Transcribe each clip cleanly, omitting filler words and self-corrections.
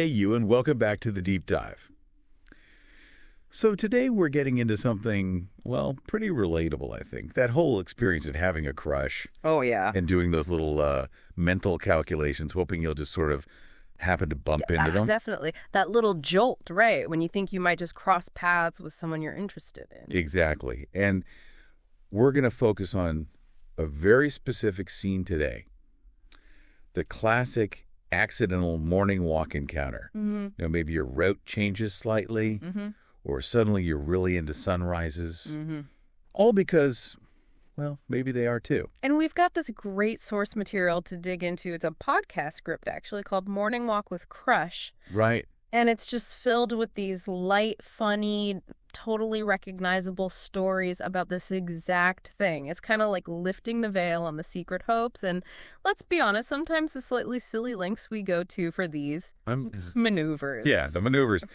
Hey you, and welcome back to the Deep Dive. So today we're getting into something, well, pretty relatable, I think. That whole experience of having a crush Oh, yeah. and doing those little mental calculations, hoping you'll just sort of happen to bump into them. Definitely. That little jolt, right? When you think you might just cross paths with someone you're interested in. Exactly. And we're going to focus on a very specific scene today. The classic accidental morning walk encounter. Maybe your route changes slightly, or suddenly you're really into sunrises. All because, well, maybe they are too. And we've got this great source material to dig into. It's a podcast script, actually, called Morning Walk with Crush. Right. And it's just filled with these light, funny, totally recognizable stories about this exact thing. It's kind of like lifting the veil on the secret hopes. And let's be honest, sometimes the slightly silly lengths we go to for these maneuvers. Yeah, the maneuvers.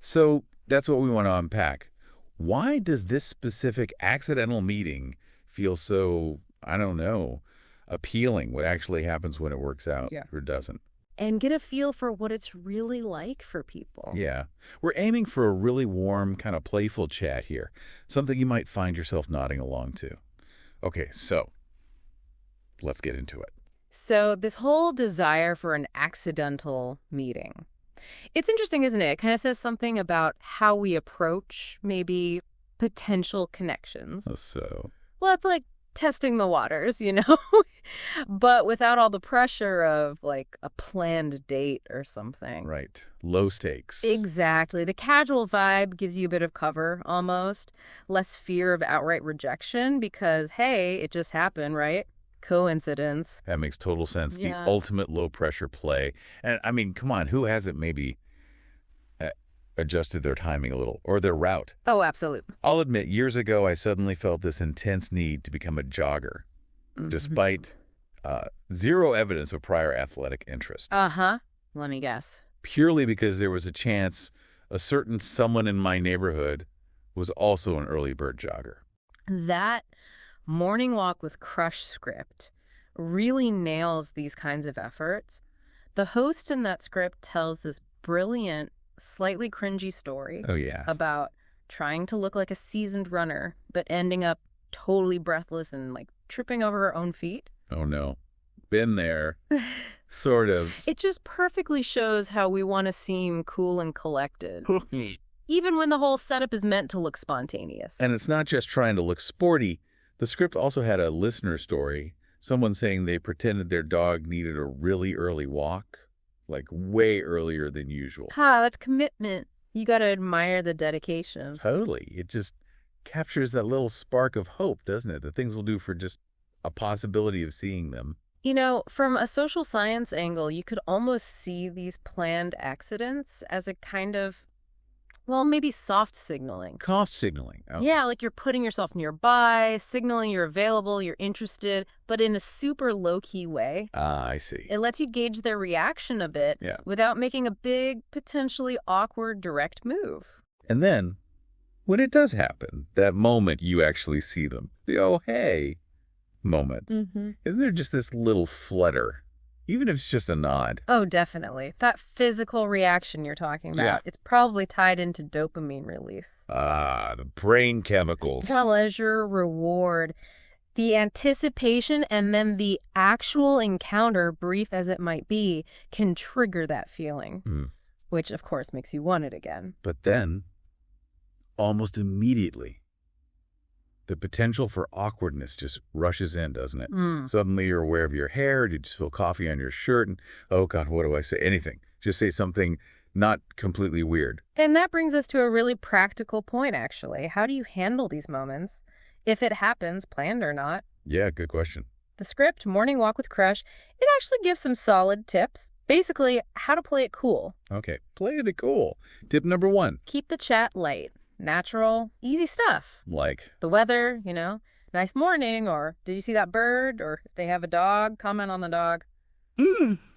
So that's what we want to unpack. Why does this specific accidental meeting feel so, I don't know, appealing? What actually happens when it works out or doesn't? And get a feel for what it's really like for people. Yeah. We're aiming for a really warm, kind of playful chat here. Something you might find yourself nodding along to. Okay, so let's get into it. So this whole desire for an accidental meeting. It's interesting, isn't it? It kind of says something about how we approach maybe potential connections. So, Well, it's like testing the waters, but without all the pressure of like a planned date or something. right. Low stakes. Exactly. The casual vibe gives you a bit of cover almost, less fear of outright rejection because, hey, it just happened, right? Coincidence. That makes total sense. Yeah. The ultimate low-pressure play. And, I mean, come on, who hasn't maybe adjusted their timing a little or their route? Oh, absolutely. I'll admit, years ago, I suddenly felt this intense need to become a jogger, despite zero evidence of prior athletic interest. Uh-huh. Let me guess. Purely because there was a chance a certain someone in my neighborhood was also an early bird jogger. That Morning Walk with Crush script really nails these kinds of efforts. The host in that script tells this brilliant, slightly cringy story Oh, yeah. about trying to look like a seasoned runner, but ending up totally breathless and like tripping over her own feet. Oh, no. Been there. Sort of. It just perfectly shows how we want to seem cool and collected, even when the whole setup is meant to look spontaneous. And it's not just trying to look sporty. The script also had a listener story, someone saying they pretended their dog needed a really early walk, like way earlier than usual. That's commitment. You got to admire the dedication. Totally. It just captures that little spark of hope, doesn't it? The things we'll do for just a possibility of seeing them. From a social science angle, you could almost see these planned accidents as a kind of, well, maybe soft signaling. Cough signaling. Oh. Yeah, like you're putting yourself nearby, signaling you're available, you're interested, but in a super low-key way. Ah, I see. It lets you gauge their reaction a bit without making a big, potentially awkward direct move. And then, when it does happen, that moment you actually see them, the oh, hey moment, isn't there just this little flutter, even if it's just a nod? Oh, definitely. That physical reaction you're talking about, Yeah. it's probably tied into dopamine release. Ah, the brain chemicals. Pleasure, reward, the anticipation, and then the actual encounter, brief as it might be, can trigger that feeling, which, of course, makes you want it again. But then, almost immediately, the potential for awkwardness just rushes in, doesn't it? Suddenly you're aware of your hair, you just spill coffee on your shirt, and, oh God, what do I say? Anything. Just say something not completely weird. And that brings us to a really practical point, actually. How do you handle these moments, if it happens, planned or not? Yeah, good question. The script, Morning Walk with Crush, it actually gives some solid tips. Basically, how to play it cool. Okay, play it cool. Tip number 1. Keep the chat light. Natural, easy stuff. Like? The weather, nice morning, or did you see that bird? Or if they have a dog, comment on the dog.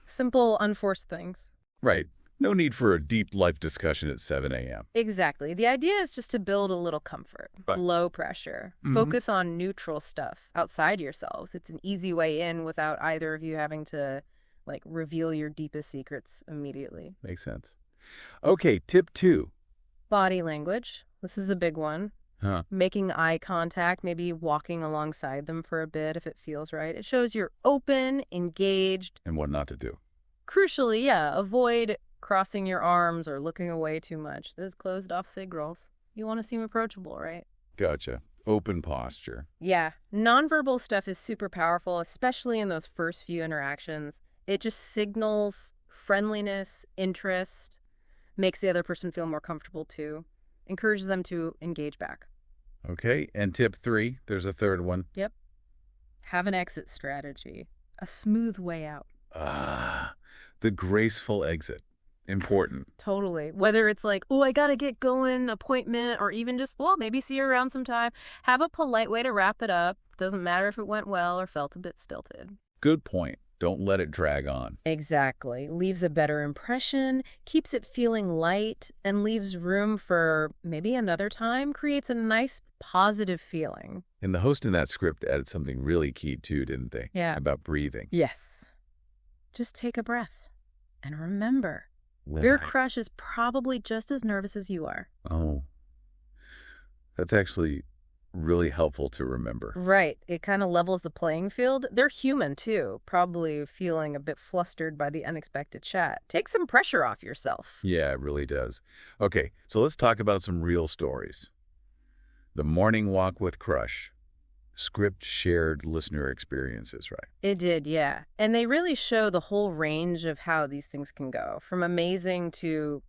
Simple, unforced things. Right. No need for a deep life discussion at 7 a.m. Exactly. The idea is just to build a little comfort, low pressure. Focus on neutral stuff outside yourselves. It's an easy way in without either of you having to like reveal your deepest secrets immediately. Makes sense. Okay, tip 2. Body language. This is a big one. Huh. Making eye contact, maybe walking alongside them for a bit if it feels right. It shows you're open, engaged. And what not to do. Crucially, yeah, avoid crossing your arms or looking away too much. Those closed off signals. You want to seem approachable, right? Gotcha. Open posture. Yeah, nonverbal stuff is super powerful, especially in those first few interactions. It just signals friendliness, interest, makes the other person feel more comfortable too, encourages them to engage back. Okay, and tip 3, there's a third one. Yep. Have an exit strategy, a smooth way out. The graceful exit. Important. Totally. Whether it's like, oh, I gotta get going, appointment, or even just, well, maybe see you around sometime. Have a polite way to wrap it up. Doesn't matter if it went well or felt a bit stilted. Good point. Don't let it drag on. Exactly. Leaves a better impression, keeps it feeling light, and leaves room for maybe another time, creates a nice positive feeling. And the host in that script added something really key too, didn't they? Yeah. About breathing. Yes. Just take a breath. And remember, your crush is probably just as nervous as you are. Oh. That's actually really helpful to remember. Right. It kind of levels the playing field. They're human, too, probably feeling a bit flustered by the unexpected chat. Take some pressure off yourself. Yeah, it really does. Okay, so let's talk about some real stories. The morning walk with crush. Script shared listener experiences, right? It did, yeah. And they really show the whole range of how these things can go, from amazing to,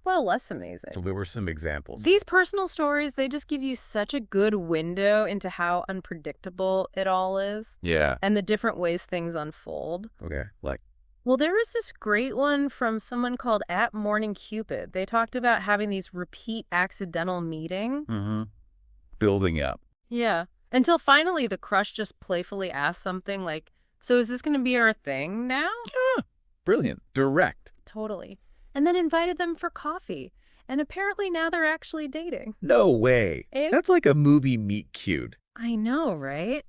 well, less amazing. So there were some examples. These personal stories, they just give you such a good window into how unpredictable it all is. Yeah. And the different ways things unfold. Okay, like? Well, there was this great one from someone called @MorningCupid. They talked about having these repeat accidental meetings. Mm-hmm. Building up. Yeah. Until finally the crush just playfully asked something like, so is this going to be our thing now? Yeah. Brilliant. Direct. Totally. And then invited them for coffee. And apparently now they're actually dating. No way. That's like a movie meet cute. I know, right?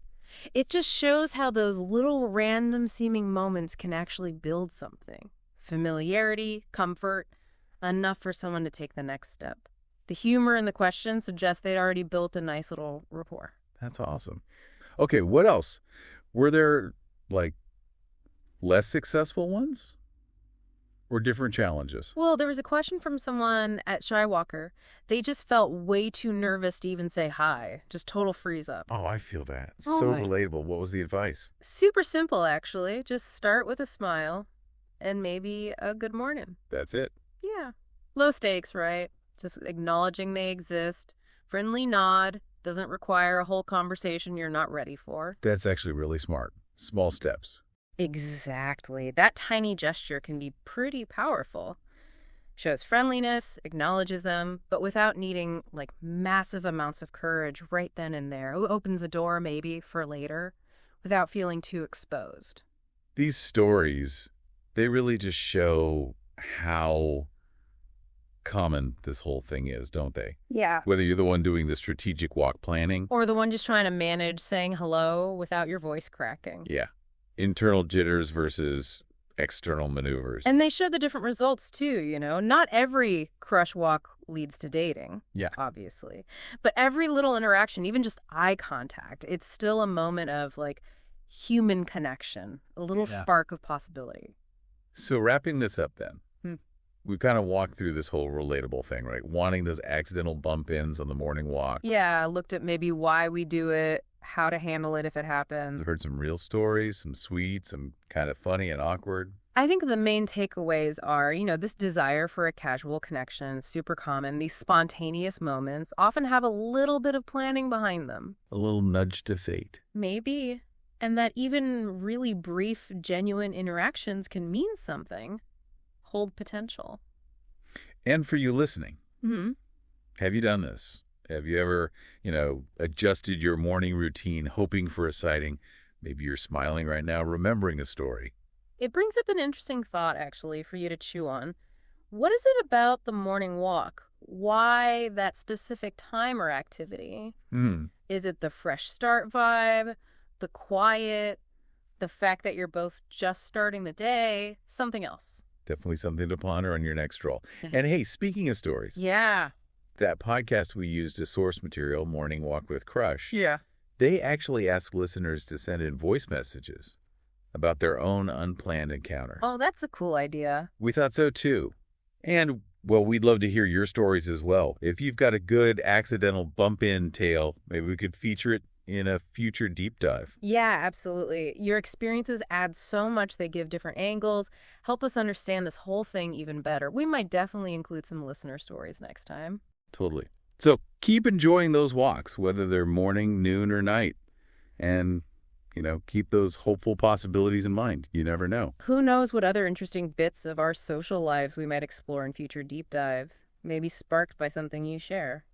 It just shows how those little random seeming moments can actually build something. Familiarity, comfort, enough for someone to take the next step. The humor in the question suggests they'd already built a nice little rapport. That's awesome. Okay, what else? Were there, like, less successful ones? Or different challenges? Well, there was a question from someone at Shy Walker. They just felt way too nervous to even say hi. Just total freeze up. Oh, I feel that. Oh, So right. relatable. What was the advice? Super simple, actually. Just start with a smile and maybe a good morning. That's it. Yeah. Low stakes, right? Just acknowledging they exist. Friendly nod. Doesn't require a whole conversation you're not ready for. That's actually really smart. Small steps. Exactly. That tiny gesture can be pretty powerful. Shows friendliness, acknowledges them, but without needing, like, massive amounts of courage right then and there. Opens the door, maybe, for later, without feeling too exposed. These stories, they really just show how common this whole thing is, don't they? Yeah. Whether you're the one doing the strategic walk planning. Or the one just trying to manage saying hello without your voice cracking. Yeah. Internal jitters versus external maneuvers. And they show the different results, too, you know? Not every crush walk leads to dating, Yeah. obviously. But every little interaction, even just eye contact, it's still a moment of, like, human connection, a little spark of possibility. So wrapping this up then, we kind of walked through this whole relatable thing, right? Wanting those accidental bump-ins on the morning walk. Yeah, looked at maybe why we do it, how to handle it if it happens. We've heard some real stories, some sweet, some kind of funny and awkward. I think the main takeaways are, you know, this desire for a casual connection, super common. These spontaneous moments often have a little bit of planning behind them. A little nudge to fate. Maybe. And that even really brief, genuine interactions can mean something. Hold potential. And for you listening, have you done this? Have you ever, adjusted your morning routine hoping for a sighting? Maybe you're smiling right now, remembering a story. It brings up an interesting thought, actually, for you to chew on. What is it about the morning walk? Why that specific time or activity? Is it the fresh start vibe, the quiet, The fact that you're both just starting the day, something else. Definitely something to ponder on your next stroll. And hey, speaking of stories, Yeah. that podcast we used as source material, Morning Walk with Crush, Yeah. they actually ask listeners to send in voice messages about their own unplanned encounters. Oh, that's a cool idea. We thought so too. And, well, we'd love to hear your stories as well. If you've got a good accidental bump-in tale, maybe we could feature it in a future deep dive. Yeah, absolutely. Your experiences add so much. They give different angles, help us understand this whole thing even better. We might definitely include some listener stories next time. Totally. So keep enjoying those walks, whether they're morning, noon, or night. And, keep those hopeful possibilities in mind. You never know. Who knows what other interesting bits of our social lives we might explore in future deep dives, maybe sparked by something you share.